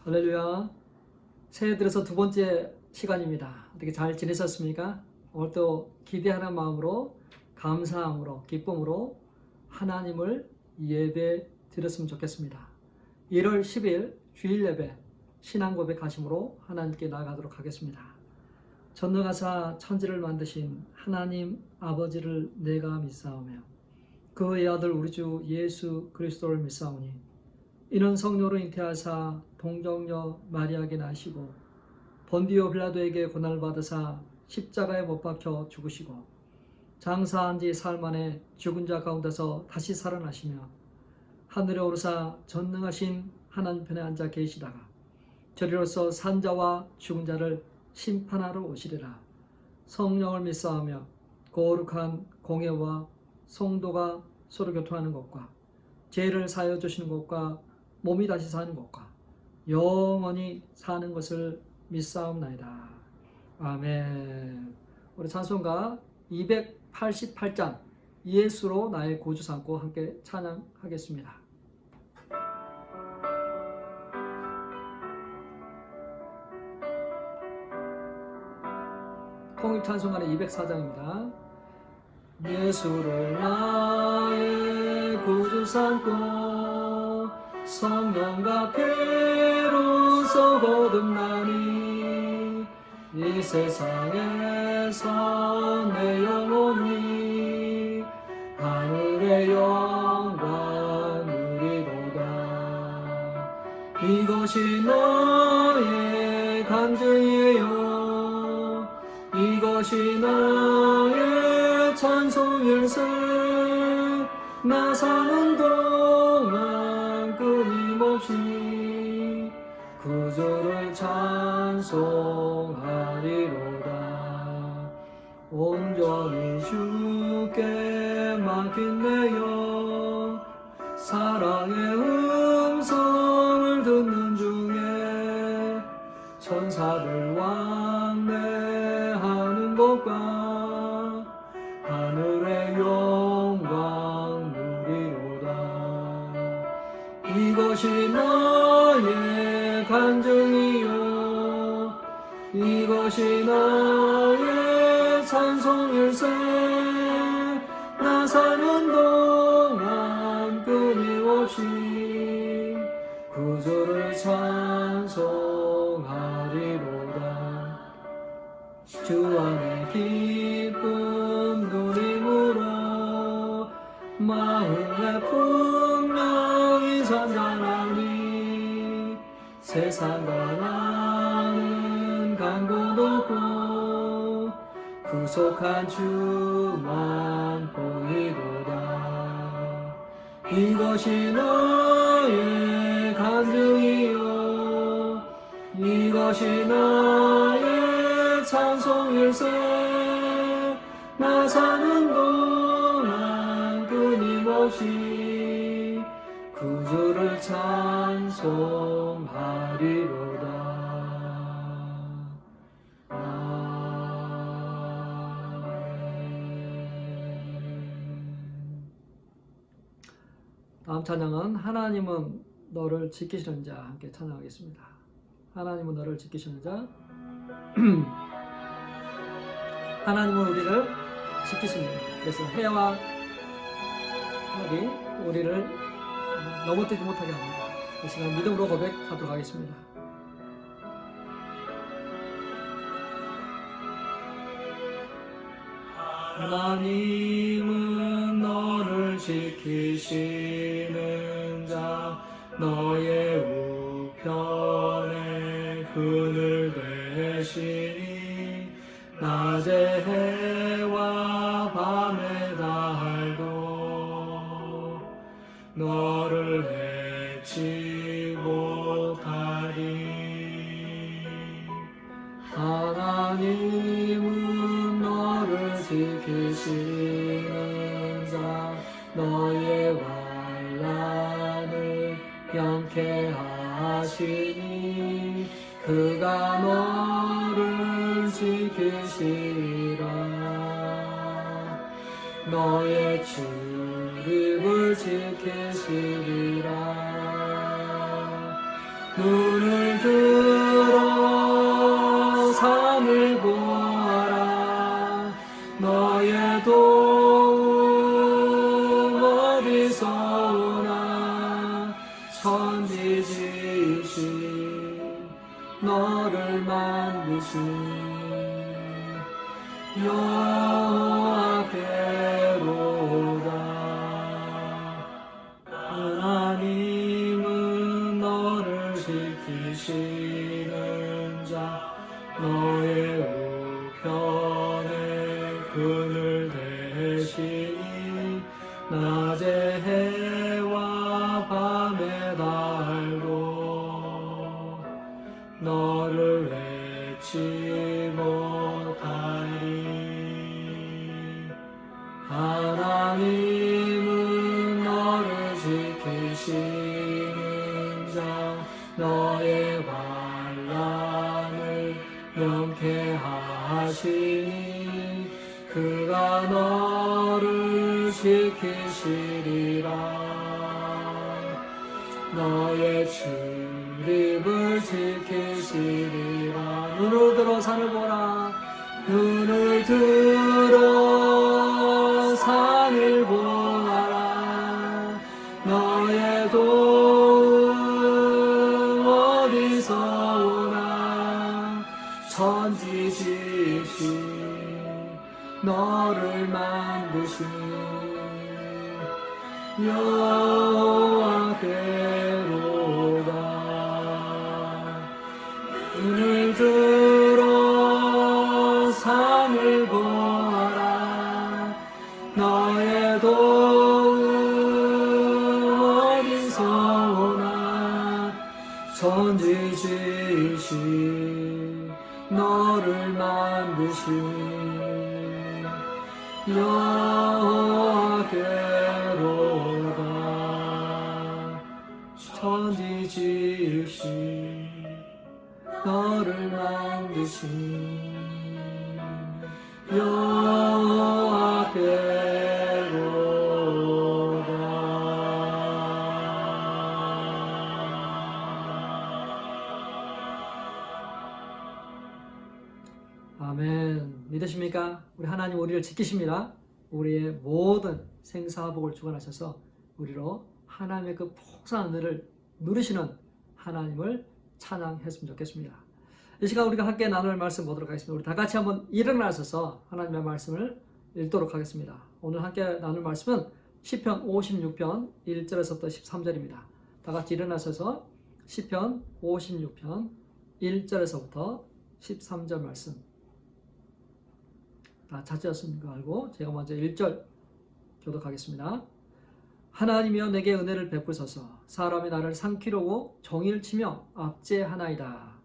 할렐루야. 새해 들어서 두 번째 시간입니다. 어떻게 잘 지내셨습니까? 오늘 또 기대하는 마음으로, 감사함으로, 기쁨으로 하나님을 예배 드렸으면 좋겠습니다. 1월 10일 주일 예배 신앙 고백하심으로 하나님께 나아가도록 하겠습니다. 전능하사 천지를 만드신 하나님 아버지를 내가 믿사오며 그의 아들 우리 주 예수 그리스도를 믿사오니 이는 성령으로 잉태하사 동정녀 마리아에게 나시고 본디오 빌라도에게 고난을 받으사 십자가에 못 박혀 죽으시고 장사한 지 사흘 만에 죽은 자 가운데서 다시 살아나시며 하늘에 오르사 전능하신 하나님 편에 앉아 계시다가 저리로서 산 자와 죽은 자를 심판하러 오시리라. 성령을 믿사오며 거룩한 공예와 성도가 서로 교통하는 것과 죄를 사하여 주시는 것과 몸이 다시 사는 것과 영원히 사는 것을 믿사옵나이다. 아멘. 우리 찬송가 288장 예수로 나의 구주 삼고 함께 찬양하겠습니다. 통일 찬송가는 204장입니다. 예수를 나의 구주 삼고 성령과 피로써 거듭나니 이 세상에서 내 영혼이 하늘의 영광 누리도다. 이것이 나의 간증이요 이것이 나의 찬송일세. 나 사는 동안 끊임없이 구주를 찬송하리로다. 온전히 주께 맡긴 내 영 사랑의 음성을 듣는 중에 천사들 왕래하는 것과 하늘의 영광 누리로다. 이것이 나의 간증이요 이것이 나의 찬송일세. 나 사는 동안 끊임없이 구주를 찬송하리로다. 주 안에 기쁨 누림으로 마음의 풍랑이 잔잔하니 세상과 나는 강도 높고 구속한 주만 보이도다. 이것이 나의 간증이요 이것이 나의 찬송일세. 나 사는 동안 끊임없이 구주를 찬송하리로다. 다음 찬양은 하나님은 너를 지키시는 자 함께 찬양하겠습니다. 하나님은 너를 지키시는 자. 하나님은 우리를 지키십니다. 그래서 해와 달이 우리를 넘어뜨리지 못하게 합니다. 이 시간 믿음으로 고백하도록 하겠습니다. 하나님은 너를 지키시는 자 너의 우편에 그늘 되시니 낮에 해와 밤에 달도 너를 해치 못하리. 하나님은 너를 지키시는 자 너의 환난을 영케하시니 그가 너를 지키시리라. 너의 출입을 지키시리라. 눈을 들어 산을 보아라. 너의 도움 어디서 오나. 천지지으신 너를 만드신 여호와께로다. 하나님은 너를 지키시는 자, 너의 우편에 그늘 대시니 낮에 해와 밤에 달도 너를 외치 못하리. 하나님은 너를 지키시는 자, 너의 환난을 명쾌하시니 그가 너를 지키시리라. 너의 출입을 지키시리라. 눈을 들어 산을 보라. 눈을 들어 산을 보아라. 너의 도움 어디서 오나. 천지지으신 너를 만드신 여호와께로다. 눈을 들어 산을 보아라. 너의 도움 어디서 오나. 천지지으신 너를 만드신 여호와께로다. 천지지으신 너를 만드신 여호와께로다. 아멘. 믿으십니까? 우리 하나님 우리를 지키십니다. 우리의 모든 생사복을 주관하셔서 우리로 하나님의 그 풍성한 은혜를 누리시는 하나님을 찬양했으면 좋겠습니다. 이 시간 우리가 함께 나눌 말씀 보도록 하겠습니다. 우리 다 같이 한번 일어나셔서 하나님의 말씀을 읽도록 하겠습니다. 오늘 함께 나눌 말씀은 시편 56편 1절에서부터 13절입니다. 다 같이 일어나셔서 시편 56편 1절에서부터 13절 말씀 다 찾으셨습니까? 알고 제가 먼저 1절 교독하겠습니다. 하나님이여 내게 은혜를 베푸소서. 사람이 나를 삼키려고 종일 치며 압제하나이다.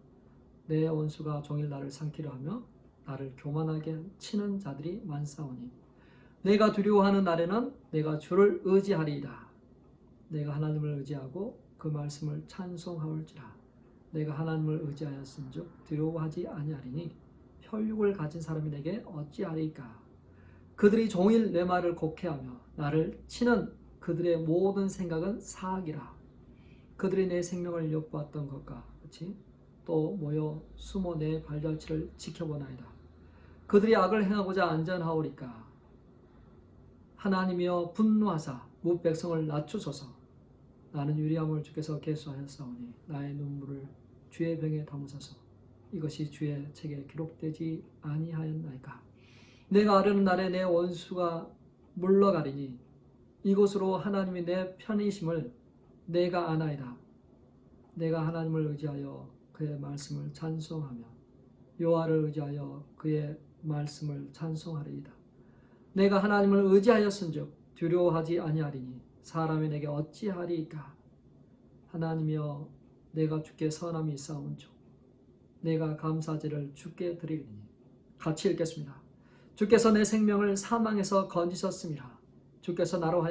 내 원수가 종일 나를 삼키려 하며 나를 교만하게 치는 자들이 많사오니 내가 두려워하는 날에는 내가 주를 의지하리이다. 내가 하나님을 의지하고 그 말씀을 찬송하올지라. 내가 하나님을 의지하였은즉 두려워하지 아니하리니 혈육을 가진 사람이 내게 어찌하리까. 그들이 종일 내 말을 곡해하며 나를 치는 그들의 모든 생각은 사악이라. 그들이 내 생명을 엿보았던 것과 같이 또 모여 숨어 내 발자취를 지켜보나이다. 그들이 악을 행하고자 안전하오리까. 하나님이여 분노하사 무 백성을 낮추소서. 나는 유리함을 주께서 계수하였사오니 나의 눈물을 주의 병에 담으소서. 이것이 주의 책에 기록되지 아니하였나이까. 내가 아뢰는 날에 내 원수가 물러가리니 이곳으로 하나님이 내 편이심을 내가 아나이다. 내가 하나님을 의지하여 그의 말씀을 찬송하며 여호와를 의지하여 그의 말씀을 찬송하리이다. 내가 하나님을 의지하였은즉 두려워하지 아니하리니 사람이 내게 어찌하리이까. 하나님이여 내가 주께 선함이 있사온즉 내가 감사제를 주께 드리리니. 같이 읽겠습니다. 주께서 내 생명을 사망에서 건지셨습니다. 주께서 나로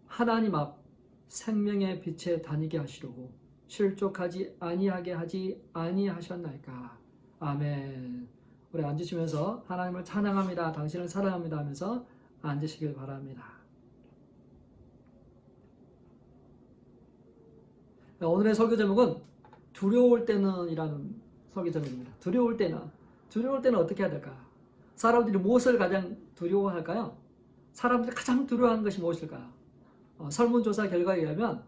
하나님 앞 생명의 빛에 다니게 하시려고 실족하지 아니하게 하지 아니하셨나이까. 아멘. 우리 앉으시면서 하나님을 찬양합니다. 당신을 사랑합니다 하면서 앉으시길 바랍니다. 오늘의 설교 제목은 두려울 때는 이라는 설교 제목입니다. 두려울 때는 어떻게 해야 될까? 사람들이 무엇을 가장 두려워할까요? 사람들이 가장 두려워하는 것이 무엇일까요? 설문조사 결과에 의하면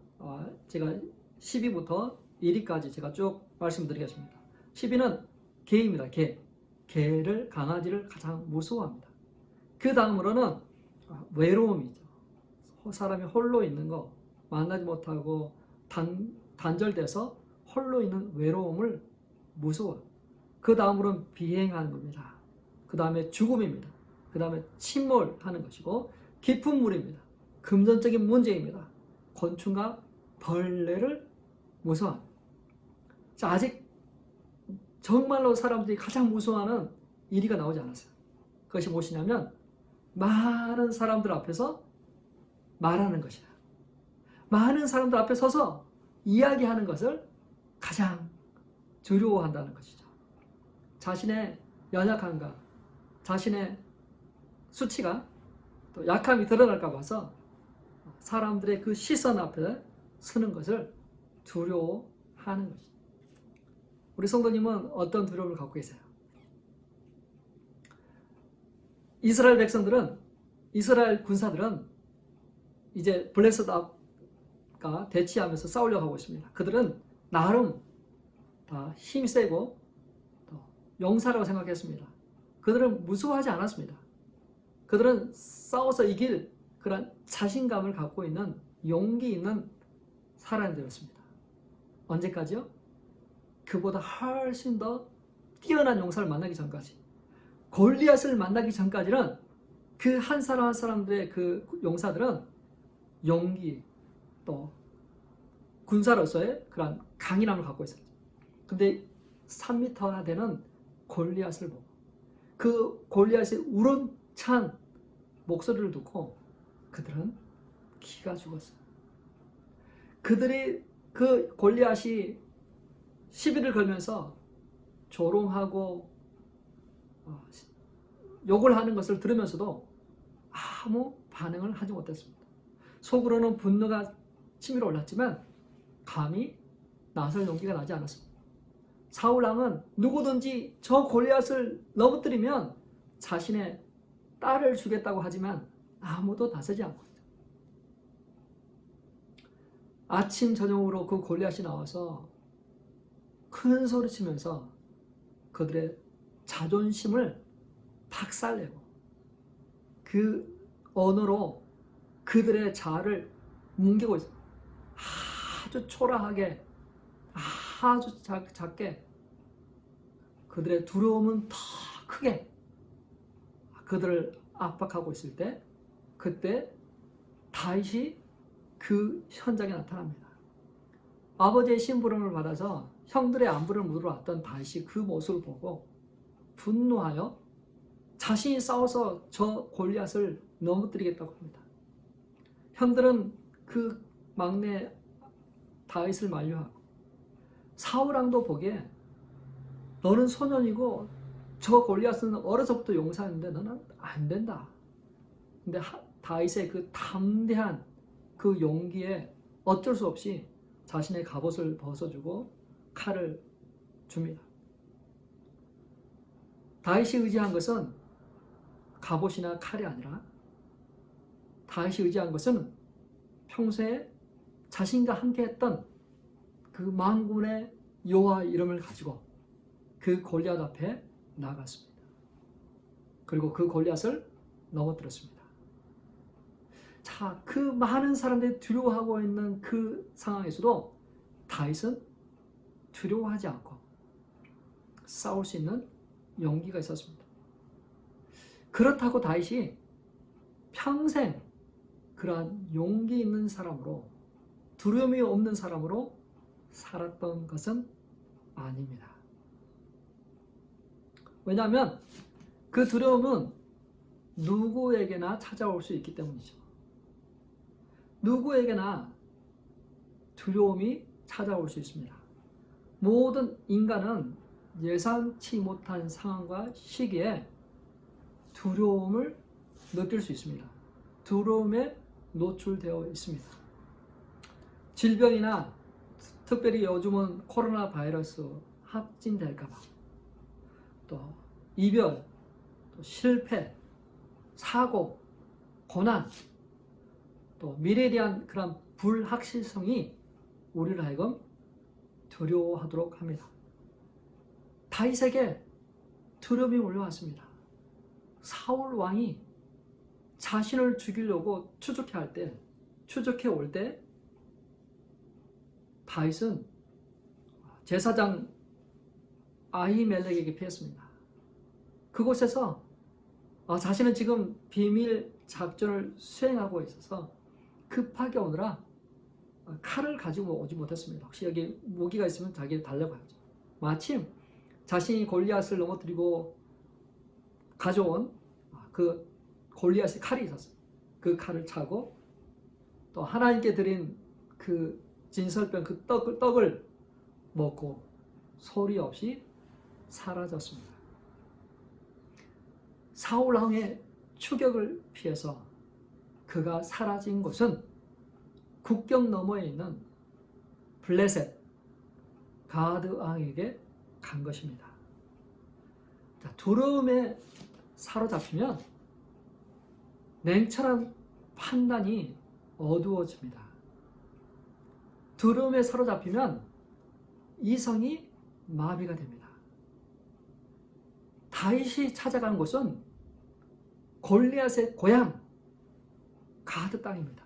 제가 10위부터 1위까지 제가 쭉 말씀드리겠습니다. 10위는 개입니다. 개를, 강아지를 가장 무서워합니다. 그 다음으로는 외로움이죠. 사람이 홀로 있는 거, 만나지 못하고 단절돼서 홀로 있는 외로움을 무서워요. 그 다음으로는 비행하는 겁니다. 그 다음에 죽음입니다. 그 다음에 침몰하는 것이고, 깊은 물입니다. 금전적인 문제입니다. 곤충과 벌레를 무서워합니다. 자, 아직 정말로 사람들이 가장 무서워하는 1위가 나오지 않았어요. 그것이 무엇이냐면 많은 사람들 앞에서 말하는 것이야. 많은 사람들 앞에 서서 이야기하는 것을 가장 두려워한다는 것이죠. 자신의 연약함과 자신의 수치가 또 약함이 드러날까 봐서 사람들의 그 시선 앞에 서는 것을 두려워하는 것이죠. 우리 성도님은 어떤 두려움을 갖고 계세요? 이스라엘 백성들은, 이스라엘 군사들은 이제 블레셋과 대치하면서 싸우려고 하고 있습니다. 그들은 나름 다 힘이 세고 또 용사라고 생각했습니다. 그들은 무서워하지 않았습니다. 그들은 싸워서 이길 그런 자신감을 갖고 있는 용기 있는 사람들이었습니다. 언제까지요? 그보다 훨씬 더 뛰어난 용사를 만나기 전까지, 골리앗을 만나기 전까지는 그 한 사람 한 사람들의 그 용사들은 용기 또 군사로서의 그런 강인함을 갖고 있었죠. 근데 3m나 되는 골리앗을 보고 그 골리앗의 우렁찬 목소리를 듣고 그들은 기가 죽었어요. 그들이 그 골리앗이 시비를 걸면서 조롱하고 욕을 하는 것을 들으면서도 아무 반응을 하지 못했습니다. 속으로는 분노가 치밀어 올랐지만 감히 나설 용기가 나지 않았습니다. 사울왕은 누구든지 저 골리앗을 넘어뜨리면 자신의 딸을 주겠다고 하지만 아무도 나서지 않고 있죠. 아침 저녁으로 그 골리앗이 나와서 큰 소리 치면서 그들의 자존심을 박살내고 그 언어로 그들의 자아를 뭉개고 있습니다. 아주 초라하게, 아주 작게 그들의 두려움은 더 크게 그들을 압박하고 있을 때, 그때 다윗이 그 현장에 나타납니다. 아버지의 심부름을 받아서 형들의 안부를 묻으러 왔던 다윗이 그 모습을 보고 분노하여 자신이 싸워서 저 골리앗을 넘어뜨리겠다고 합니다. 형들은 그 막내 다윗을 만류하고, 사울왕도 보기에 너는 소년이고 저 골리앗은 어려서부터 용사였는데 너는 안 된다. 근데 다윗의 그 담대한 그 용기에 어쩔 수 없이 자신의 갑옷을 벗어주고 칼을 줍니다. 다윗이 의지한 것은 갑옷이나 칼이 아니라 다윗이 의지한 것은 평소에 자신과 함께 했던 그 만군의 여호와 이름을 가지고 그 골리앗 앞에 나갔습니다. 그리고 그 골리앗을 넘어뜨렸습니다. 자, 그 많은 사람들이 두려워하고 있는 그 상황에서도 다윗은 두려워하지 않고 싸울 수 있는 용기가 있었습니다. 그렇다고 다윗이 평생 그러한 용기 있는 사람으로, 두려움이 없는 사람으로 살았던 것은 아닙니다. 왜냐하면 그 두려움은 누구에게나 찾아올 수 있기 때문이죠. 누구에게나 두려움이 찾아올 수 있습니다. 모든 인간은 예상치 못한 상황과 시기에 두려움을 느낄 수 있습니다. 두려움에 노출되어 있습니다. 질병이나 특별히 요즘은 코로나 바이러스 확진될까봐, 또 이별, 또 실패, 사고, 고난, 또 미래에 대한 그런 불확실성이 우리를 하여금 두려워하도록 합니다. 다윗에게 두려움이 올라왔습니다. 사울 왕이 자신을 죽이려고 추적해 올 때 다윗은 제사장 아히멜렉에게 피했습니다. 그곳에서 자신은 지금 비밀 작전을 수행하고 있어서 급하게 오느라 칼을 가지고 오지 못했습니다. 혹시 여기 무기가 있으면 자기를 달려가야죠. 마침 자신이 골리앗을 넘어뜨리고 가져온 그 골리앗의 칼이 있었어요. 그 칼을 차고 또 하나님께 드린 그 진설병 그 떡을 먹고 소리 없이 사라졌습니다. 사울 왕의 추격을 피해서 그가 사라진 곳은 국경 너머에 있는 블레셋 가드 왕에게 간 것입니다. 자, 두려움에 사로잡히면 냉철한 판단이 어두워집니다. 두려움에 사로잡히면 이성이 마비가 됩니다. 다윗이 찾아간 곳은 골리앗의 고향 가드 땅입니다.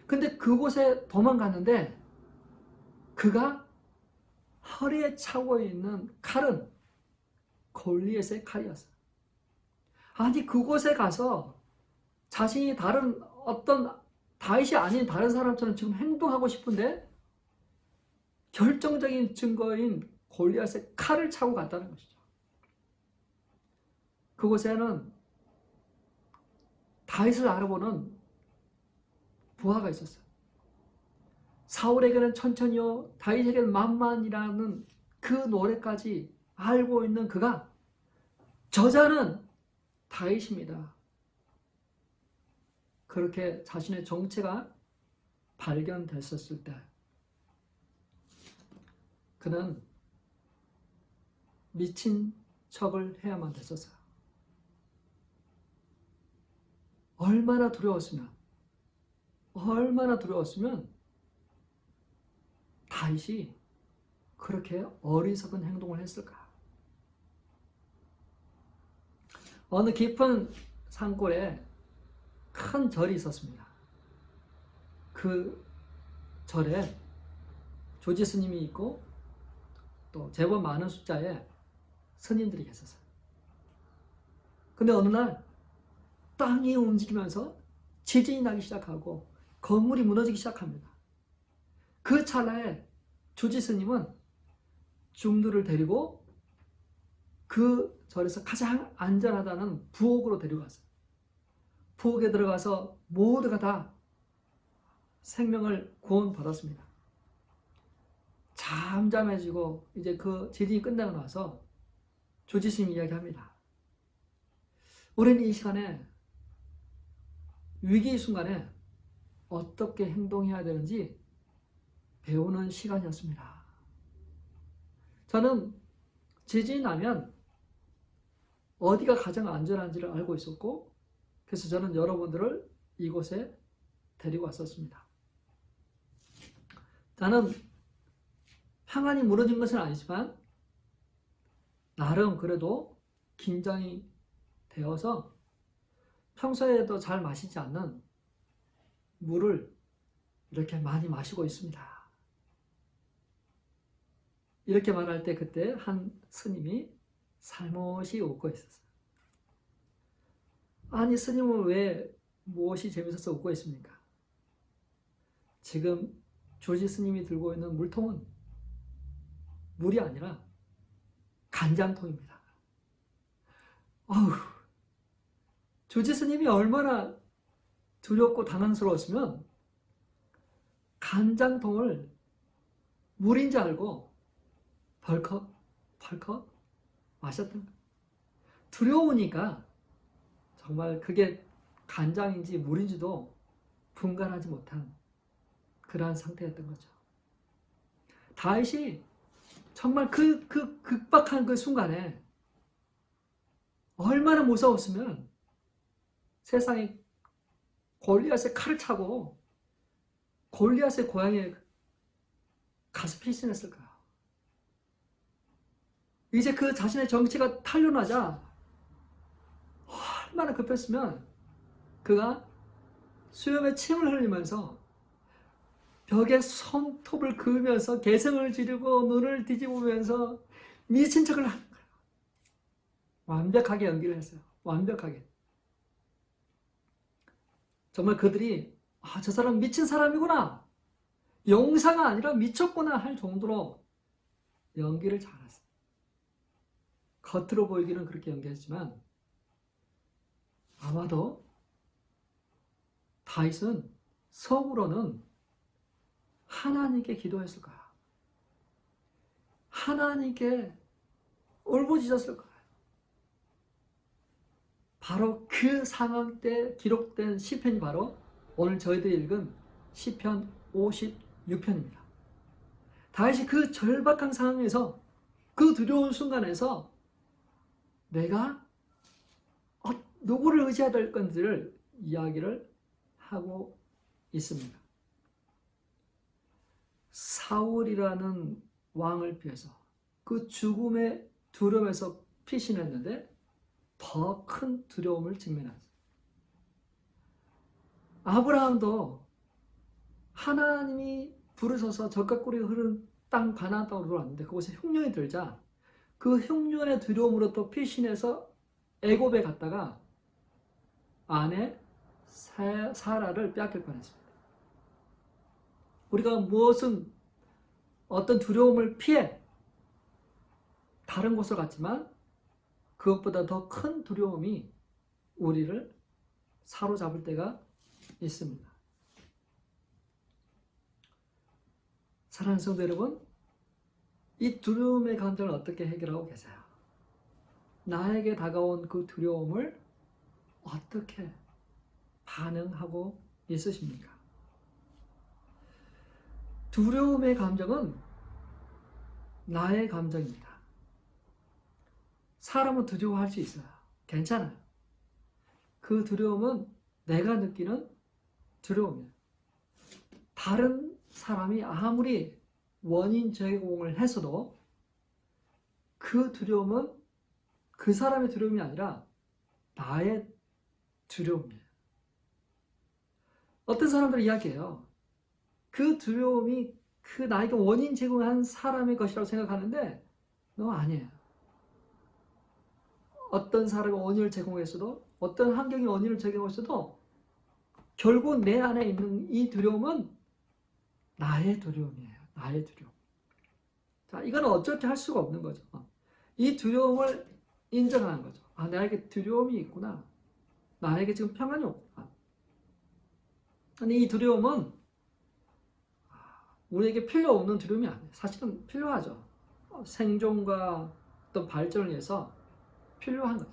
근데 그곳에 도망갔는데 그가 허리에 차고 있는 칼은 골리앗의 칼이었어요. 아니 그곳에 가서 자신이 다른 어떤 다윗이 아닌 다른 사람처럼 지금 행동하고 싶은데 결정적인 증거인 골리앗의 칼을 차고 갔다는 것이죠. 그곳에는 다윗을 알아보는 부하가 있었어요. 사울에게는 천천히요, 다윗에게는 만만이라는 그 노래까지 알고 있는 그가 저자는 다윗입니다. 그렇게 자신의 정체가 발견됐었을 때 그는 미친 척을 해야만 됐었어요. 얼마나 두려웠으면 다윗이 그렇게 어리석은 행동을 했을까? 어느 깊은 산골에 큰 절이 있었습니다. 그 절에 조지 스님이 있고 또 제법 많은 숫자의 스님들이 계셨어요. 근데 어느 날 땅이 움직이면서 지진이 나기 시작하고 건물이 무너지기 시작합니다. 그 찰나에 조지 스님은 중들을 데리고 그 절에서 가장 안전하다는 부엌으로 데려갔어요. 부엌에 들어가서 모두가 다 생명을 구원받았습니다. 잠잠해지고 이제 그 지진이 끝나고 나서 조지 스님이 이야기합니다. 우리는 이 시간에 위기 순간에 어떻게 행동해야 되는지 배우는 시간이었습니다. 저는 지진이 나면 어디가 가장 안전한지를 알고 있었고 그래서 저는 여러분들을 이곳에 데리고 왔었습니다. 나는 평안이 무너진 것은 아니지만 나름 그래도 긴장이 되어서 평소에도 잘 마시지 않는 물을 이렇게 많이 마시고 있습니다. 이렇게 말할 때 그때 한 스님이 살못이 웃고 있었어요. 아니 스님은 왜 무엇이 재밌어서 웃고 있습니까? 지금 조지 스님이 들고 있는 물통은 물이 아니라 간장통입니다. 어휴, 조지 스님이 얼마나 두렵고 당황스러웠으면 간장통을 물인 줄 알고 벌컥 마셨던 거예요. 두려우니까 정말 그게 간장인지 물인지도 분간하지 못한 그러한 상태였던 거죠. 다윗이 정말 그 극박한 그 순간에 얼마나 무서웠으면 세상에 골리앗의 칼을 차고 골리앗의 고향에 가서 피신했을까요? 이제 그 자신의 정치가 탄로나자 얼마나 급했으면 그가 수염에 침을 흘리면서 벽에 손톱을 그으면서 개성을 지르고 눈을 뒤집으면서 미친 척을 하는 거예요. 완벽하게 연기를 했어요. 완벽하게. 정말 그들이 저 사람 미친 사람이구나, 용사가 아니라 미쳤구나 할 정도로 연기를 잘했어요. 겉으로 보이기는 그렇게 연기했지만 아마도 다윗은 속으로는 하나님께 기도했을 거야. 하나님께 울부짖었을 거야. 바로 그 상황 때 기록된 시편이 바로 오늘 저희들이 읽은 시편 56편입니다. 다윗이 그 절박한 상황에서, 그 두려운 순간에서 내가 누구를 의지해야 될 건지를 이야기를 하고 있습니다. 사울이라는 왕을 피해서 그 죽음의 두려움에서 피신했는데 더 큰 두려움을 직면했어요. 아브라함도 하나님이 부르셔서 젖과 꿀이 흐르는 땅 가나안 땅으로 들어왔는데 그곳에 흉년이 들자 그 흉년의 두려움으로 또 피신해서 애굽에 갔다가 아내 사라를 빼앗길 뻔했습니다. 우리가 무엇은 어떤 두려움을 피해 다른 곳을 갔지만 그것보다 더 큰 두려움이 우리를 사로잡을 때가 있습니다. 사랑하는 성도 여러분, 이 두려움의 감정을 어떻게 해결하고 계세요? 나에게 다가온 그 두려움을 어떻게 반응하고 있으십니까? 두려움의 감정은 나의 감정입니다. 사람은 두려워할 수 있어요. 괜찮아요. 그 두려움은 내가 느끼는 두려움이에요. 다른 사람이 아무리 원인 제공을 했어도 그 두려움은 그 사람의 두려움이 아니라 나의 두려움이에요. 어떤 사람들은 이야기해요. 그 두려움이 그 나에게 원인 제공한 사람의 것이라고 생각하는데 너 아니에요. 어떤 사람이 원인을 제공했어도, 어떤 환경이 원인을 제공했어도 결국 내 안에 있는 이 두려움은 나의 두려움이에요. 나의 두려움. 자, 이건 어쩔 줄 할 수가 없는 거죠. 이 두려움을 인정하는 거죠. 나에게 두려움이 있구나. 나에게 지금 평안이 없구나. 아니, 이 두려움은 우리에게 필요 없는 두려움이 아니에요. 사실은 필요하죠. 생존과 어떤 발전을 위해서 필요한 거죠.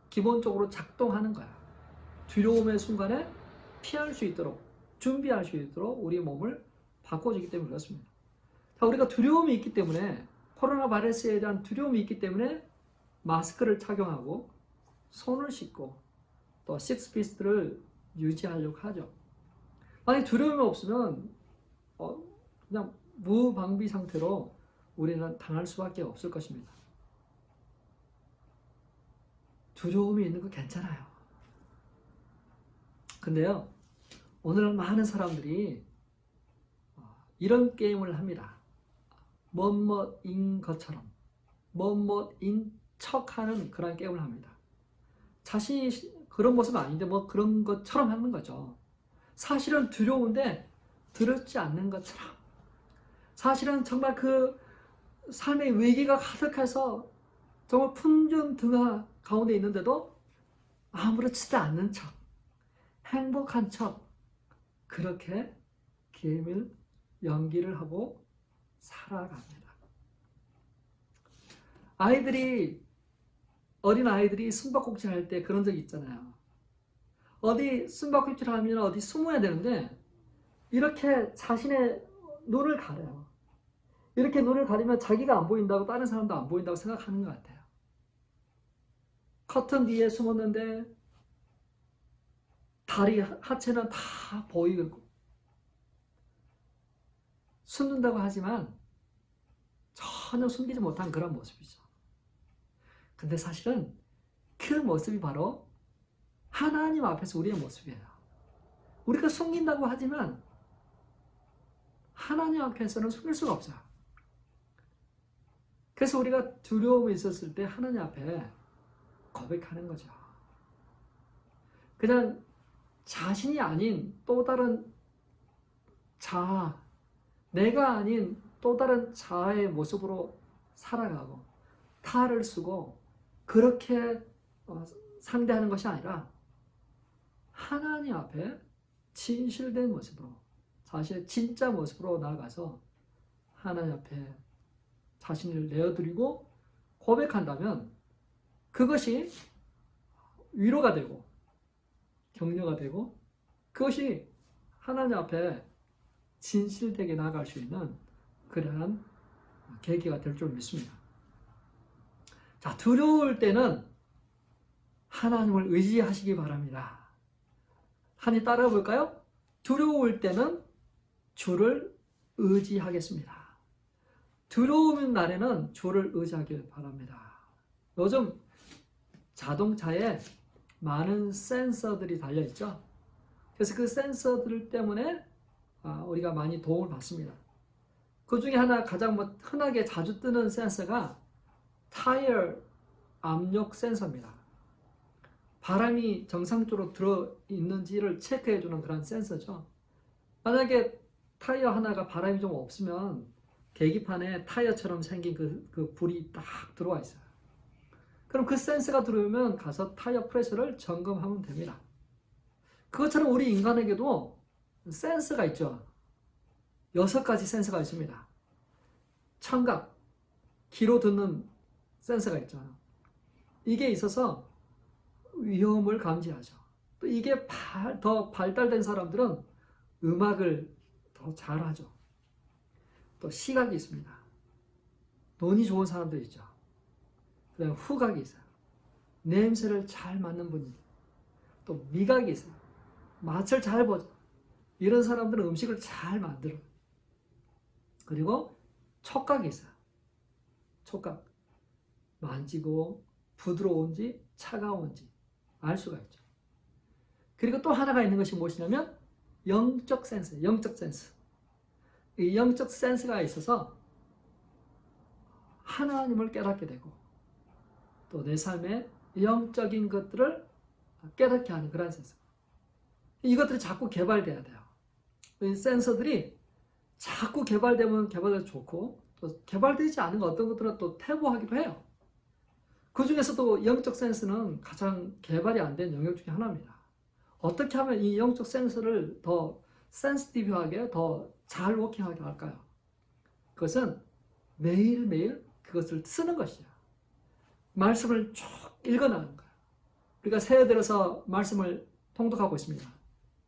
기본적으로 작동하는 거야. 두려움의 순간에 피할 수 있도록, 준비할 수 있도록 우리 몸을 바꿔주기 때문에 그렇습니다. 자, 우리가 두려움이 있기 때문에, 코로나 바이러스에 대한 두려움이 있기 때문에 마스크를 착용하고 손을 씻고 또 6피스를 유지하려고 하죠. 만약 두려움이 없으면 그냥 무방비 상태로 우리는 당할 수밖에 없을 것입니다. 두려움이 있는 거 괜찮아요. 근데요, 오늘은 많은 사람들이 이런 게임을 합니다. 뭐뭐인 것처럼, 뭐뭐인 척하는 그런 게임을 합니다. 자신이 그런 모습은 아닌데 뭐 그런 것처럼 하는 거죠. 사실은 두려운데 두렵지 않는 것처럼, 사실은 정말 그 삶의 위기가 가득해서 정말 풍전등화 가운데 있는데도 아무렇지도 않는 척, 행복한 척, 그렇게 게임을 연기를 하고 살아갑니다. 어린 아이들이 숨바꼭질 할 때 그런 적 있잖아요. 어디 숨바꼭질 하면 어디 숨어야 되는데 이렇게 자신의 눈을 가려요. 이렇게 눈을 가리면 자기가 안 보인다고 다른 사람도 안 보인다고 생각하는 것 같아요. 커튼 뒤에 숨었는데 다리 하체는 다 보이고 숨는다고 하지만 전혀 숨기지 못한 그런 모습이죠. 근데 사실은 그 모습이 바로 하나님 앞에서 우리의 모습이에요. 우리가 숨긴다고 하지만 하나님 앞에서는 숨길 수가 없어요. 그래서 우리가 두려움이 있었을 때 하나님 앞에 고백하는 거죠. 그냥 자신이 아닌 또 다른 자아, 내가 아닌 또 다른 자아의 모습으로 살아가고 탈을 쓰고 그렇게 상대하는 것이 아니라 하나님 앞에 진실된 모습으로 자신의 진짜 모습으로 나아가서 하나님 앞에 자신을 내어드리고 고백한다면 그것이 위로가 되고 격려가 되고 그것이 하나님 앞에 진실되게 나아갈 수 있는 그러한 계기가 될 줄 믿습니다. 자, 두려울 때는 하나님을 의지하시기 바랍니다. 한번 따라해 볼까요? 두려울 때는 주를 의지하겠습니다. 두려운 날에는 주를 의지하길 바랍니다. 요즘 자동차에 많은 센서들이 달려있죠. 그래서 그 센서들 때문에 우리가 많이 도움을 받습니다. 그 중에 하나 가장 흔하게 자주 뜨는 센서가 타이어 압력 센서입니다. 바람이 정상적으로 들어있는지를 체크해주는 그런 센서죠. 만약에 타이어 하나가 바람이 좀 없으면 계기판에 타이어처럼 생긴 그 불이 딱 들어와 있어요. 그럼 그 센서가 들어오면 가서 타이어 프레셔를 점검하면 됩니다. 그것처럼 우리 인간에게도 센서가 있죠. 6가지 센서가 있습니다. 청각, 귀로 듣는 센서가 있죠. 이게 있어서 위험을 감지하죠. 또 이게 더 발달된 사람들은 음악을 더 잘하죠. 또 시각이 있습니다. 눈이 좋은 사람도 있죠. 그다음에 후각이 있어요. 냄새를 잘 맡는 분이. 또 미각이 있어요. 맛을 잘 보죠. 이런 사람들은 음식을 잘 만들어요. 그리고 촉각이 있어요. 촉각. 만지고 부드러운지 차가운지 알 수가 있죠. 그리고 또 하나가 있는 것이 무엇이냐면 영적 센스, 영적 센스. 이 영적 센스가 있어서 하나님을 깨닫게 되고 또 내 삶의 영적인 것들을 깨닫게 하는 그런 센서. 이것들이 자꾸 개발돼야 돼요. 이 센서들이 자꾸 개발되면 개발돼서 좋고 또 개발되지 않은 어떤 것들은 또 퇴보하기도 해요. 그 중에서도 영적 센스는 가장 개발이 안 된 영역 중에 하나입니다. 어떻게 하면 이 영적 센서를 더 센시티브하게 더 잘 워킹하게 할까요? 그것은 매일매일 그것을 쓰는 것이에요. 말씀을 쭉 읽어나가는 거예요. 우리가 새해 들어서 말씀을 통독하고 있습니다.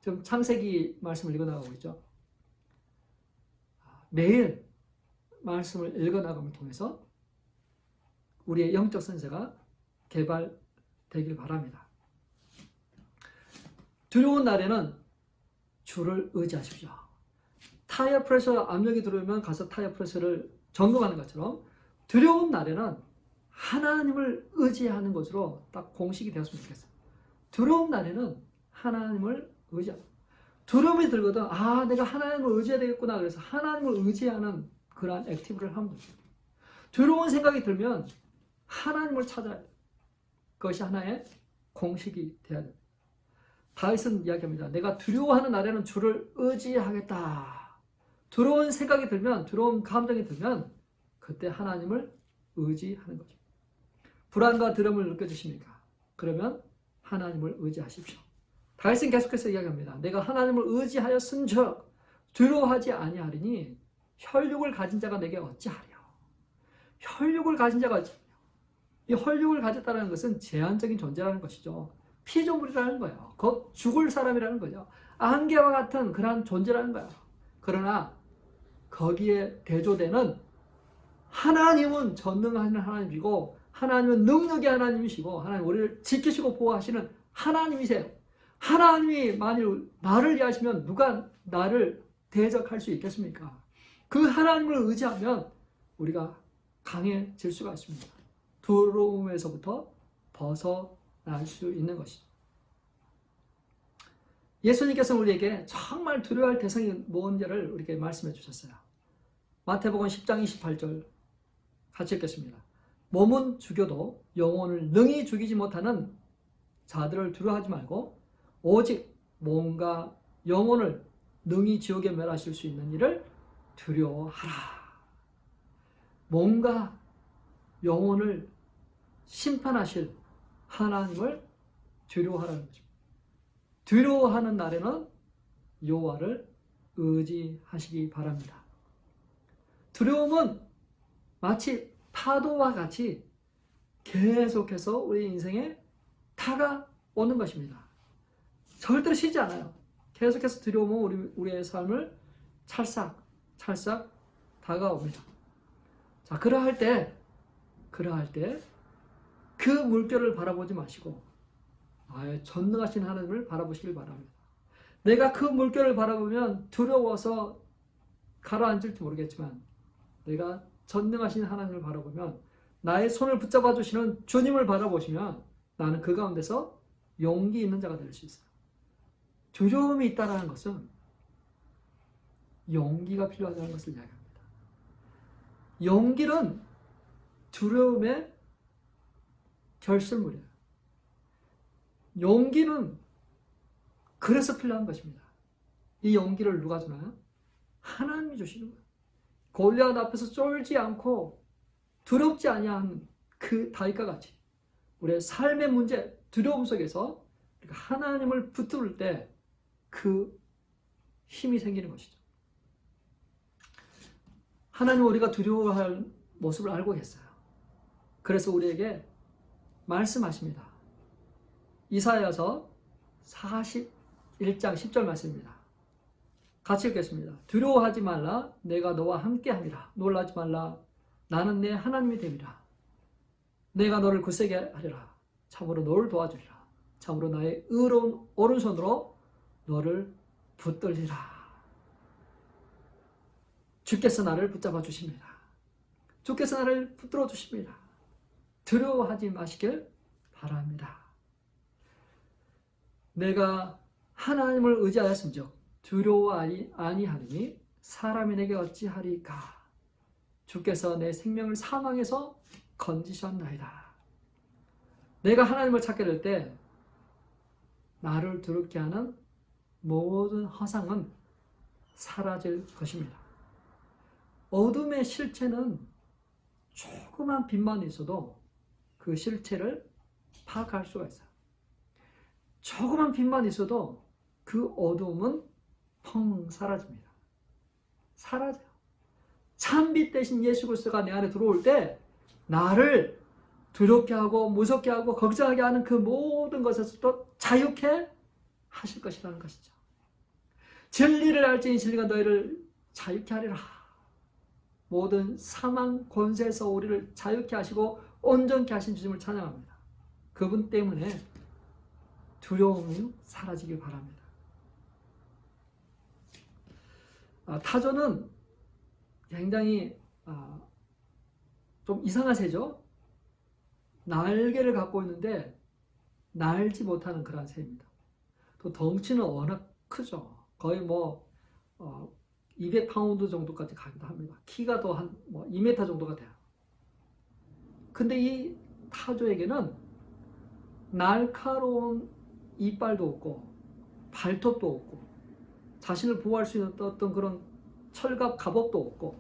지금 창세기 말씀을 읽어나가고 있죠. 매일 말씀을 읽어나감을 통해서 우리의 영적 센서가 개발되길 바랍니다. 두려운 날에는 주를 의지하십시오. 타이어 프레셔 압력이 들어오면 가서 타이어 프레셔를 점검하는 것처럼 두려운 날에는 하나님을 의지하는 것으로 딱 공식이 되었으면 좋겠어요. 두려운 날에는 하나님을 의지하고 두려움이 들거든 내가 하나님을 의지해야 되겠구나 그래서 하나님을 의지하는 그러한 액티브를 하면 됩니다. 두려운 생각이 들면 하나님을 찾아야 돼요. 그것이 하나의 공식이 되어야 됩니다. 다윗은 이야기합니다. 내가 두려워하는 날에는 주를 의지하겠다. 두려운 생각이 들면 두려운 감정이 들면 그때 하나님을 의지하는 거죠. 불안과 두려움을 느껴지십니까? 그러면 하나님을 의지하십시오. 다윗은 계속해서 이야기합니다. 내가 하나님을 의지하였은즉 두려워하지 아니하리니 혈육을 가진 자가 내게 어찌하랴. 혈육을 가진 자가 어찌하랴. 이 혈육을 가졌다는 것은 제한적인 존재라는 것이죠. 피조물이라는 거예요. 곧 죽을 사람이라는 거죠. 안개와 같은 그러한 존재라는 거예요. 그러나 거기에 대조되는 하나님은 전능하신 하나님이고 하나님은 능력의 하나님이시고 하나님 우리를 지키시고 보호하시는 하나님이세요. 하나님이 만일 나를 위하시면 누가 나를 대적할 수 있겠습니까? 그 하나님을 의지하면 우리가 강해질 수가 있습니다. 두려움에서부터 벗어날 수 있는 것이죠. 예수님께서는 우리에게 정말 두려워할 대상이 무언지를 우리에게 말씀해 주셨어요. 마태복음 10장 28절 같이 읽겠습니다. 몸은 죽여도 영혼을 능히 죽이지 못하는 자들을 두려워하지 말고 오직 몸과 영혼을 능히 지옥에 멸하실 수 있는 이를 두려워하라. 몸과 영혼을 심판하실 하나님을 두려워하라는 것입니다. 두려워하는 날에는 여호와를 의지하시기 바랍니다. 두려움은 마치 파도와 같이 계속해서 우리 인생에 다가오는 것입니다. 절대로 쉬지 않아요. 계속해서 두려움은 우리의 삶을 찰싹 다가옵니다. 자, 그러할 때 그 물결을 바라보지 마시고 전능하신 하나님을 바라보시길 바랍니다. 내가 그 물결을 바라보면 두려워서 가라앉을지 모르겠지만 내가 전능하신 하나님을 바라보면 나의 손을 붙잡아 주시는 주님을 바라보시면 나는 그 가운데서 용기 있는 자가 될 수 있어요. 두려움이 있다는 것은 용기가 필요하다는 것을 이야기합니다. 용기는 두려움의 결실물이에요. 용기는 그래서 필요한 것입니다. 이 용기를 누가 주나요? 하나님이 주시는 거예요. 골리앗 앞에서 쫄지 않고 두렵지 아니한 그 다윗과 같이 우리의 삶의 문제, 두려움 속에서 하나님을 붙들 때 그 힘이 생기는 것이죠. 하나님은 우리가 두려워할 모습을 알고 계세요. 그래서 우리에게 말씀하십니다. 이사야서 41장 10절 말씀입니다. 같이 읽겠습니다. 두려워하지 말라. 내가 너와 함께함이라. 놀라지 말라. 나는 내 하나님이 됨이라. 내가 너를 굳세게 하리라. 참으로 너를 도와주리라. 참으로 나의 의로운 오른손으로 너를 붙들리라. 주께서 나를 붙잡아 주십니다. 주께서 나를 붙들어 주십니다. 두려워하지 마시길 바랍니다. 내가 하나님을 의지하였음즉 두려워하지 아니하니 사람이 내게 어찌하리까. 주께서 내 생명을 사망에서 건지셨나이다. 내가 하나님을 찾게 될 때 나를 두렵게 하는 모든 허상은 사라질 것입니다. 어둠의 실체는 조그만 빛만 있어도 그 실체를 파악할 수가 있어요. 조그만 빛만 있어도 그 어둠은 펑 사라집니다. 사라져요. 참빛 대신 예수 그리스도가 내 안에 들어올 때 나를 두렵게 하고 무섭게 하고 걱정하게 하는 그 모든 것에서도 자유케 하실 것이라는 것이죠. 진리를 알지니 진리가 너희를 자유케 하리라. 모든 사망 권세에서 우리를 자유케 하시고 온전케 하신 주님을 찬양합니다. 그분 때문에 두려움이 사라지길 바랍니다. 타조는 굉장히 좀 이상한 새죠. 날개를 갖고 있는데 날지 못하는 그런 새입니다. 또 덩치는 워낙 크죠. 거의 200파운드 정도까지 가기도 합니다. 키가 더 한 2m 정도가 돼요. 근데 이 타조에게는 날카로운 이빨도 없고 발톱도 없고 자신을 보호할 수 있는 어떤 그런 철갑 갑옷도 없고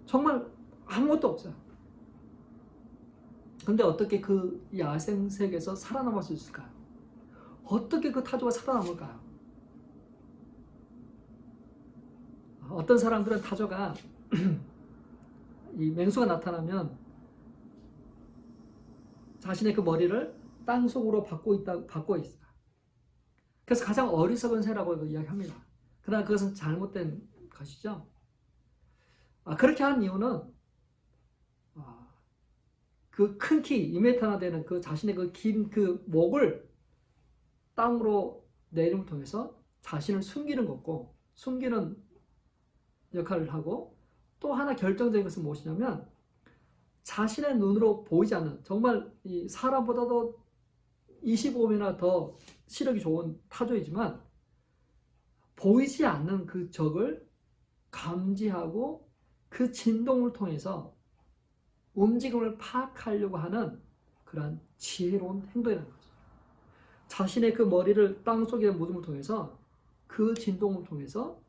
정말 아무것도 없어요. 근데 어떻게 그 야생 세계에서 살아남을 수 있을까요? 어떻게 그 타조가 살아남을까요? 어떤 사람들은 타조가 이 맹수가 나타나면 자신의 그 머리를 땅속으로 받고 있어요. 그래서 가장 어리석은 새라고 이야기합니다. 그러나 그것은 잘못된 것이죠. 그렇게 한 이유는 그 큰 키 2m나 되는 그 자신의 그 긴 그 목을 땅으로 내림을 통해서 자신을 숨기는 것고, 숨기는 역할을 하고, 또 하나 결정적인 것은 무엇이냐면 자신의 눈으로 보이지 않는, 정말 이 사람보다도 25배나 더 시력이 좋은 타조이지만 보이지 않는 그 적을 감지하고 그 진동을 통해서 움직임을 파악하려고 하는 그러한 지혜로운 행동이라는 거죠. 자신의 그 머리를 땅속에 묻음을 통해서 그 진동을 통해서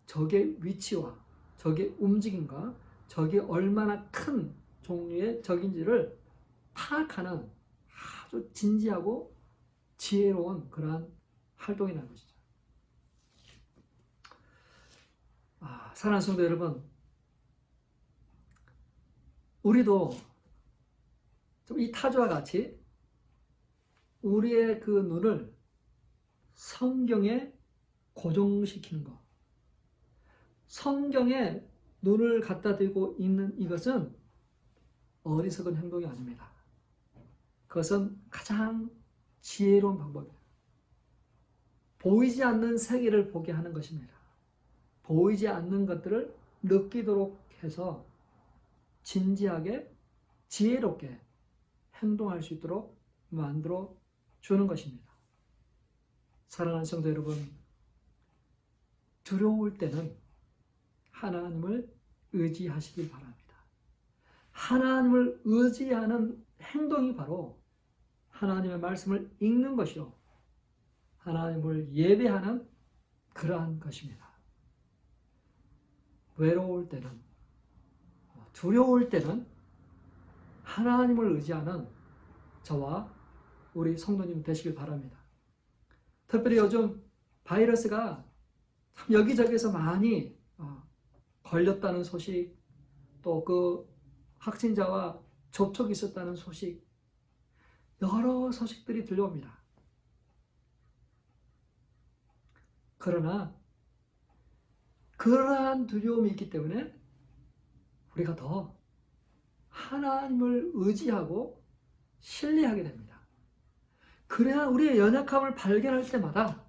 적의 위치와 적의 움직임과 적이 얼마나 큰 종류의 적인지를 파악하는 아주 진지하고 지혜로운 그러한 활동이라는 것이죠. 사랑하는 성도 여러분, 우리도 좀 이 타조와 같이 우리의 그 눈을 성경에 고정시키는 것, 성경에 눈을 갖다 대고 있는 이것은 어리석은 행동이 아닙니다. 그것은 가장 지혜로운 방법이에요. 보이지 않는 세계를 보게 하는 것입니다. 보이지 않는 것들을 느끼도록 해서 진지하게 지혜롭게 행동할 수 있도록 만들어 주는 것입니다. 사랑하는 성도 여러분, 두려울 때는 하나님을 의지하시길 바랍니다. 하나님을 의지하는 행동이 바로 하나님의 말씀을 읽는 것이요, 하나님을 예배하는 그러한 것입니다. 외로울 때는, 두려울 때는 하나님을 의지하는 저와 우리 성도님 되시길 바랍니다. 특별히 요즘 바이러스가 참 여기저기서 많이 걸렸다는 소식, 또 그 확진자와 접촉이 있었다는 소식, 여러 소식들이 들려옵니다. 그러나 그러한 두려움이 있기 때문에 우리가 더 하나님을 의지하고 신뢰하게 됩니다. 그래야 우리의 연약함을 발견할 때마다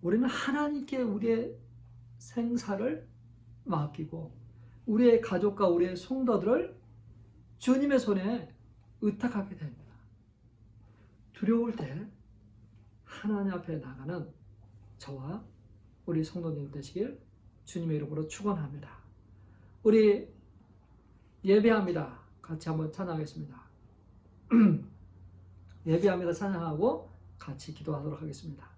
우리는 하나님께 우리의 생사를 맡기고 우리의 가족과 우리의 성도들을 주님의 손에 의탁하게 됩니다. 두려울 때 하나님 앞에 나가는 저와 우리 성도님 되시길 주님의 이름으로 축원합니다. 우리 예배합니다. 같이 한번 찬양하겠습니다. 예배합니다. 찬양하고 같이 기도하도록 하겠습니다.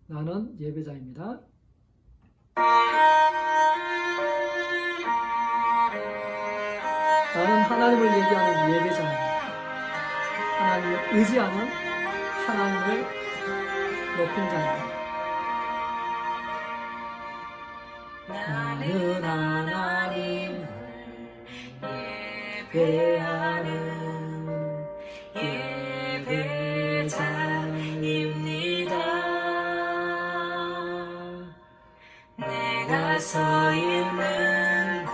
나는 예배자입니다. 나는 하나님을 얘기하는 예배자입니다. 하나님을 의지하는, 하나님을 높인 자입니다. 나는 하나님을 예배하는 예배자입니다. 내가 서 있는 곳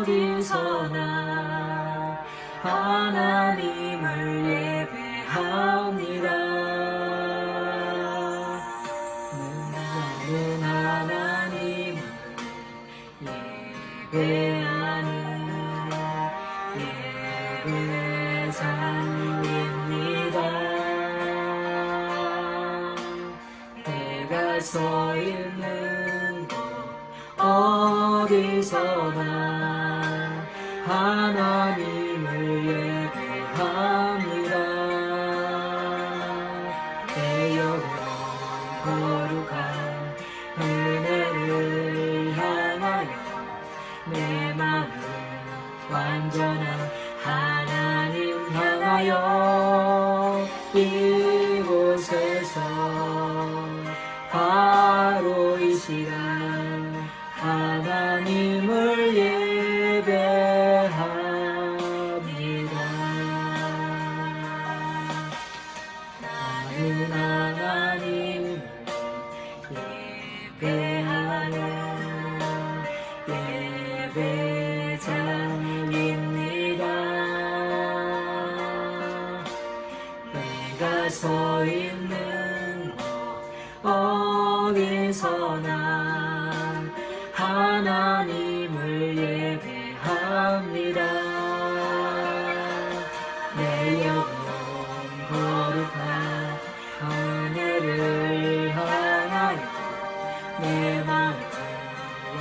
어디서나 하나님을 예배합니다. 나는 하나님을 예배하는 예배자입니다. 내가 서 있는 곳 어디서나 하나님을 예배합니다. 내 영혼 거룩한 은혜를 향하여 내 마음 완전한 하나님 향하여 이곳에서 바로 이 시간 하나님을 예배합니다. 나는 하나님을 예배하는 예배자 서 있는 어디서나 하나님을 예배합니다. 내 영혼 거룩한 하늘을 향하여 내 마음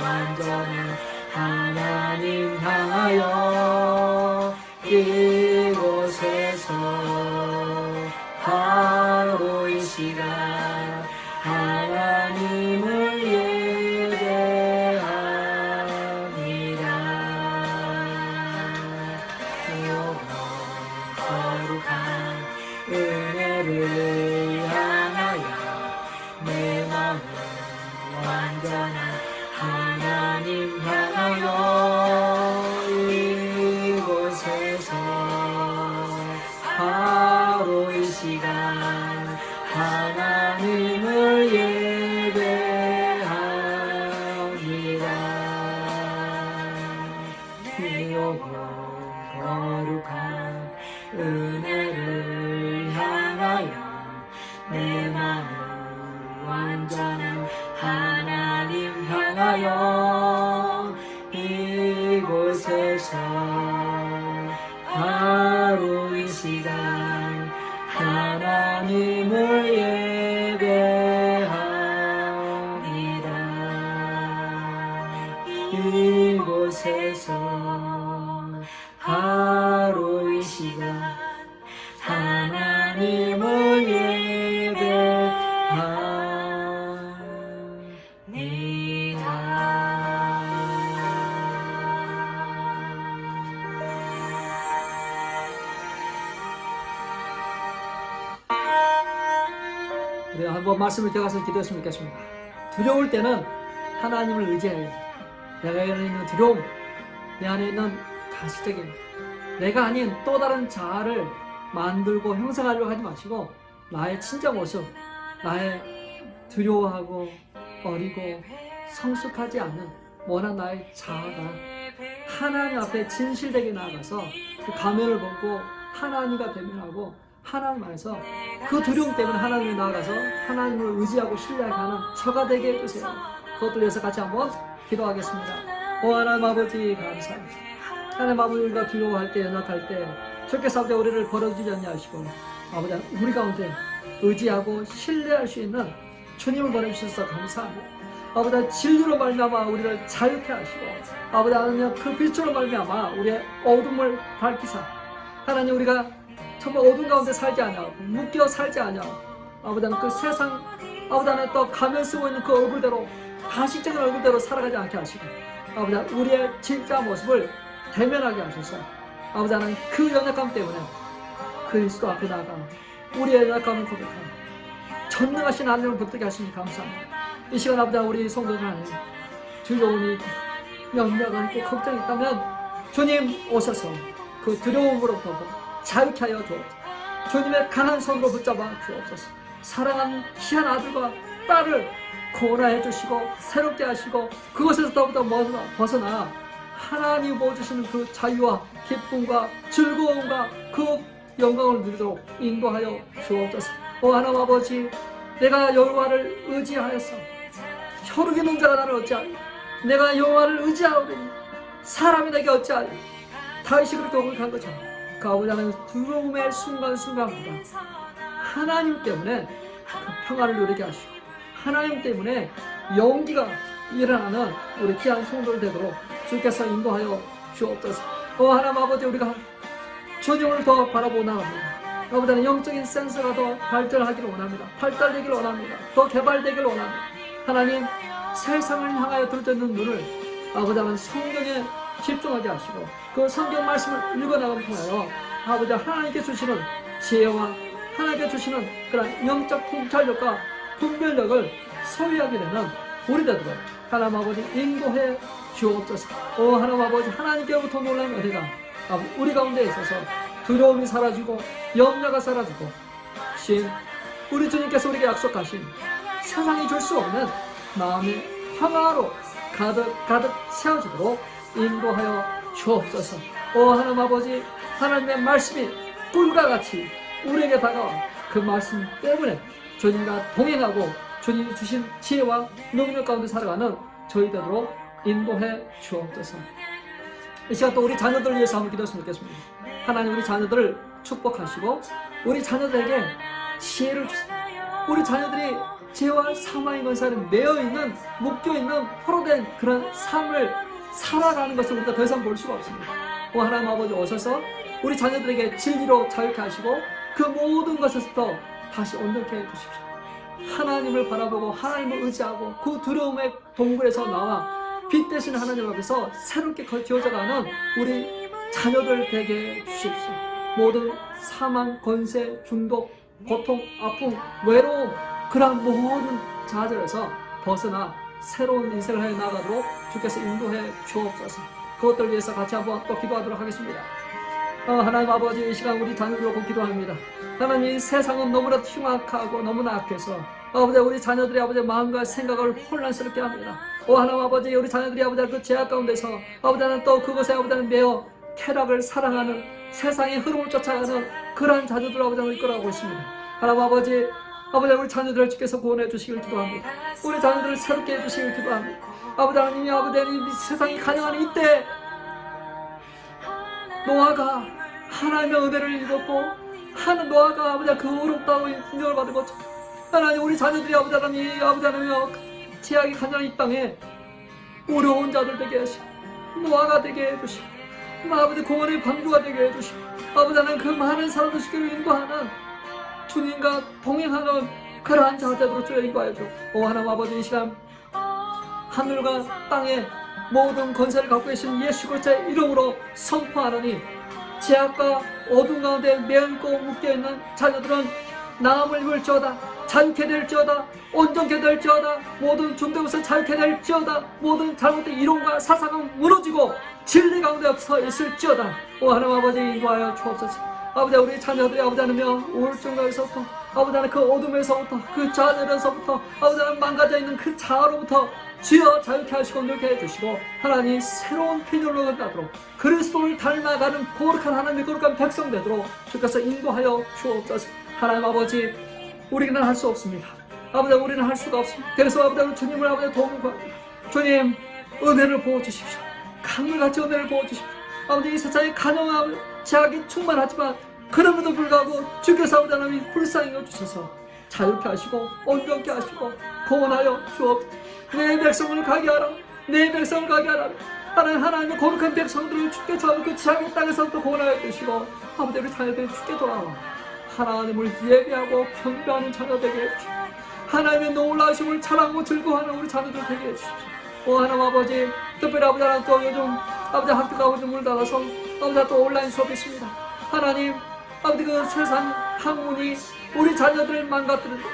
완전한 하나님 향하여 이곳에서 바로 이 시간 하나님을 예배합니다. 거룩한 은혜를 향하여 내 마음 완전한 하나님 향하여 이곳에서 바로 이 시간 하나님을 예배합니다. 귀하고 거룩한 은혜를 향하여 내 마음 완전한 하나님 향하여 이곳에서 바로 이 시간 하나님을 예배합니다. 이곳에서 바로 이 시간 하나님을 예배합니다. 우리 한번 말씀을 기억해서 기도했으면 좋겠습니다. 두려울 때는 하나님을 의지해요. 내가 안에 있는 두려움, 내 안에 있는 가시적인 내가 아닌 또 다른 자아를 만들고 형성하려고 하지 마시고 나의 진짜 모습, 나의 두려워하고 어리고 성숙하지 않는 원한 나의 자아가 하나님 앞에 진실되게 나아가서 그 가면을 벗고 하나님과 대면하고 하나님 안에서 그 두려움 때문에 하나님을 나아가서 하나님을 의지하고 신뢰하는 저가 되게 해주세요. 그것들 위해서 같이 한번 기도하겠습니다. 오 하나님 아버지 감사합니다. 하나님 아버지 우리가 두려워할 때 연약할 때 주께서 아버지 우리를 버려주지 않냐 하시고 아버지 우리 가운데 의지하고 신뢰할 수 있는 주님을 보내주셔서 감사합니다. 아버지 진리로 말미암아 우리를 자유케 하시고 아버지 하나님 그 빛으로 말미암아 우리의 어둠을 밝히사 하나님 우리가 정말 어둠 가운데 살지 않냐 묶여 살지 않냐 아버지 하나님 그 세상 아버지 하나님 또 가면 쓰고 있는 그 얼굴대로 가식적인 얼굴대로 살아가지 않게 하시고 아버지 하나님 우리의 진짜 모습을 대면하게 하셔서 아버지 하나님 그 연약함 때문에 그리스도 앞에 나아가 우리의 연약함을 고백하는 전능하신 하나님을 붙들게 하시니 감사합니다. 이 시간 아버지 우리 성도들 하나님 두려움이 있고 염려가 있고 걱정이 있다면 주님 오셔서 그 두려움으로부터 자유케 하여 주옵소서. 주님의 강한 손으로 붙잡아 주옵소서. 사랑하는 귀한 아들과 딸을 구원하여 주시고 새롭게 하시고 그것에서 더욱더 벗어나 하나님 보여주시는 그 자유와 기쁨과 즐거움과 그 영광을 누리도록 인도하여 주옵소서. 오 하나님 아버지 내가 여호와를 의지하여서 혈육의 농자가 나를 어찌하리 내가 여호와를 의지하오니 사람이 내게 어찌하리 다윗이 그렇게 고백한 것처럼 그 아버지 하나님 두려움의 순간순간마다 하나님 때문에 그 평화를 누리게 하시고 하나님 때문에 용기가 일어나는 우리 귀한 성도들 되도록 주께서 인도하여 주옵소서. 오 하나님 아버지 우리가 주님을 더 바라보나 합니다. 아버지는 영적인 센서가 더 발전하기를 원합니다. 발달되기를 원합니다. 더 개발되기를 원합니다. 하나님 세상을 향하여 들어있는 눈을 아버지는 성경에 집중하게 하시고 그 성경 말씀을 읽어나가는 통하여 아버지 하나님께 주시는 지혜와 하나님께 주시는 그런 영적 통찰력과 분별력을 소유하게 되는 우리 되도록 하나님 아버지 인도해 주옵소서. 오 하나님 아버지 하나님께로부터 놀라는 은혜가 우리 가운데 있어서 두려움이 사라지고 염려가 사라지고 신 우리 주님께서 우리에게 약속하신 세상이 줄 수 없는 마음의 평화로 가득 세워지도록 인도하여 주옵소서. 오 하나님 아버지 하나님의 말씀이 꿀과 같이 우리에게 다가와 그 말씀 때문에 주님과 동행하고 주님이 주신 지혜와 능력 가운데 살아가는 저희 되도록 인도해 주옵소서. 이 시간 또 우리 자녀들을 위해서 한번 기도했으면 좋겠습니다. 하나님 우리 자녀들을 축복하시고 우리 자녀들에게 지혜를 주세요. 우리 자녀들이 죄와 사망의 권세에 매여있는 묶여있는 포로된 그런 삶을 살아가는 것을 우리가 더 이상 볼 수가 없습니다. 하나님 아버지 오셔서 우리 자녀들에게 진리로 자유케 하시고 그 모든 것에서부터 다시 온전케 해주십시오. 하나님을 바라보고 하나님을 의지하고 그 두려움의 동굴에서 나와 빛 대신 하나님 앞에서 새롭게 지어져가는 우리 자녀들 되게 해주십시오. 모든 사망, 권세, 중독, 고통, 아픔, 외로움 그러한 모든 좌절에서 벗어나 새로운 인생을 해 나가도록 주께서 인도해 주옵소서. 그것들 위해서 같이 한번 또 기도하도록 하겠습니다. 하나님 아버지 이 시간 우리 자녀들 놓고 기도합니다. 하나님 세상은 너무나 흉악하고 너무나 악해서 아버지 우리 자녀들의 아버지 마음과 생각을 혼란스럽게 합니다. 하나님 아버지 우리 자녀들이 아버지 그 죄악 가운데서 아버지는 또 그것에 아버지는 매어 쾌락을 사랑하는 세상의 흐름을 쫓아가는 그러한 자녀들 아버지를 이끌어가고 있습니다. 하나님 아버지 우리 자녀들을 주께서 구원해 주시길 기도합니다. 우리 자녀들을 새롭게 해주시길 기도합니다. 아버지 하나님이 아버지 세상이 가능한 이때 노아가 하나님의 은혜를 입었고 노아가 아버지 그 어렵다고 인정을 받은 것처럼 하나님 우리 자녀들이 아버지 하나님이 제약이 가난한 이 땅에 어려운 자들 되게 하시고 노아가 되게 해주시고 아버지 공원의 방주가 되게 해주시고 아버지 하나님 그 많은 사람들 주께로 인도하는 주님과 동행하는 그러한 자들로 주여 인도하여 주옵소서. 하나님 아버지 이 시간 하늘과 땅의 모든 권세를 갖고 계신 예수 그리스도의 이름으로 선포하노니 죄악과 어둠 가운데 매어있고 묶여있는 자녀들은 나음을 입을지어다 자유케 될지어다 온전케 될지어다 모든 중독에서 자유케 될지어다 모든 잘못된 이론과 사상은 무너지고 진리 가운데 서 있을지어다. 하나님 아버지 인도하여 주옵소서. 아버지 우리 자녀들이 아버지 하나며 우울증에서부터 아버지 하나님 그 어둠에서부터 그 좌절에서부터 아버지 하나님 망가져 있는 그 자아로부터 주여 자유케 하시고 늘게 해주시고 하나님 새로운 피조물로 나도록 그리스도를 닮아가는 거룩한 하나님의 거룩한 백성 되도록 주께서 인도하여 주옵소서. 하나님 아버지 우리는 할 수 없습니다. 아버지 우리는 할 수가 없습니다. 그래서 아버지 주님을 아버지 도움을 구합니다. 주님 은혜를 부어주십시오. 강물같이 은혜를 부어주십시오. 아버지 이 세상에 가능한 제약이 충만하지만 그럼에도 불구하고 주께서 아버지 하나님 불쌍히 여주셔서 자유케 하시고 온전케 하시고 구원하여 주옵소서. 내 백성을 가게 하라. 내 백성을 가게 하라. 하나님의 거룩한 백성들을 주께 잡은 그 지향의 땅에서부터 구원하여 주시고 아버지 우리 자녀들이 주께 돌아와 하나님을 예배하고 경배하는 자녀 되게 해주시고 하나님의 놀라심을 찬양하고 즐거워하는 우리 자녀들 되게 해주십시오. 하나님 아버지 특별히 아버지 하나님 또 요즘 아버지 학교가 아버지 문을 닫아서 아버지 또 온라인 수업이 있습니다. 하나님 아버지 그 세상 학문이 우리 자녀들을 망가뜨리고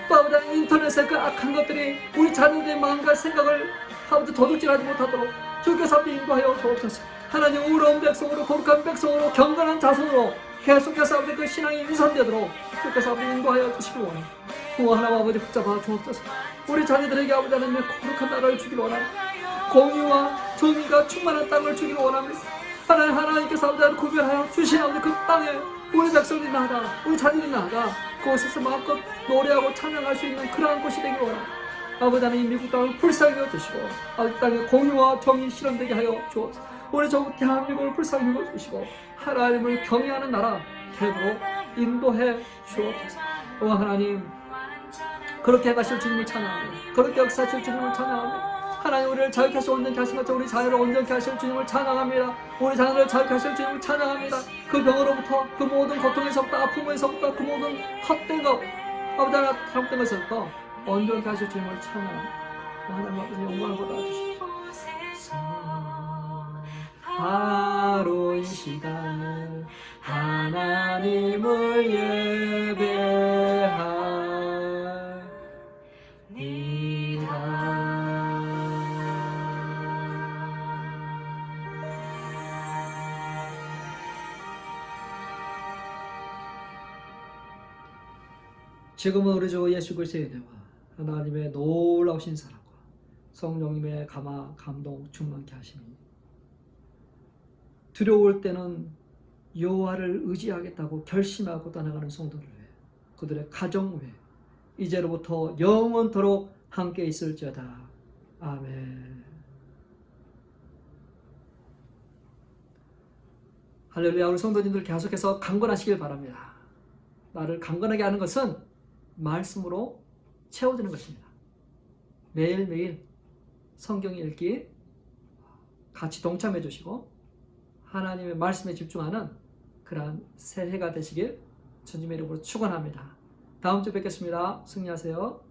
또 아버지 인터넷의 그 악한 것들이 우리 자녀들의 마음과 생각을 아버지 도둑질하지 못하도록 주께서 인도하여 주옵소서. 하나님 우러운 백성으로 거룩한 백성으로 경건한 자손으로 계속해서 아버지 그 신앙이 유산되도록 주께서 아버지 인도하여 주시기 원합니다. 하나님 아버지 붙잡아 주옵소서. 우리 자녀들에게 아버지 하나님의 거룩한 나라를 주기를 원합니다. 공의와 정의가 충만한 땅을 주기를 원합니다. 하나님께서 아버지 구별하여 주신 아버지 그 땅에 우리 백성들이 나가 우리 자녀들이 나가 그곳에서 마음껏 노래하고 찬양할 수 있는 그러한 곳이 되기를 원합니다. 아버지 하나님 미국 땅을 불쌍히 여주시고 아버지 땅에 공의와 정의 실현되게 하여 주옵소서. 우리 저 대한민국을 불쌍히 여주시고 하나님을 경외하는 나라 되도록 인도해 주옵소서. 하나님 그렇게 가실 주님을 찬양합니다. 그렇게 역사하실 주님을 찬양합니다. 하나님 우리를 자유케 하시고 온전케 하신 것처럼 우리 자녀를 온전케 하실 주님을 찬양합니다. 우리 자녀를 자유케 하실 주님을 찬양합니다. 그 병으로부터 그 모든 고통에서부터 아픔에서부터 그 모든 헛된 것 아버지 하나 잘못된 것에서부터 온전케 하실 주님을 찬양합니다. 하나님 아버지 영광을 받아주십시오. 바로 이 시간 하나님을 예배하리라. 지금은 우리 주 예수 그리스도의 은혜와 하나님의 놀라우신 사랑과 성령님의 감화, 감동, 충만케 하심이 두려울 때는 여호와를 의지하겠다고 결심하고 떠나가는 성도를 위해 그들의 가정 외에 이제로부터 영원토록 함께 있을지어다. 아멘. 할렐루야. 우리 성도님들 계속해서 강건하시길 바랍니다. 나를 강건하게 하는 것은 말씀으로 채워주는 것입니다. 매일매일 성경 읽기 같이 동참해 주시고 하나님의 말씀에 집중하는 그러한 새해가 되시길 주님의 이름으로 축원합니다. 다음 주에 뵙겠습니다. 승리하세요.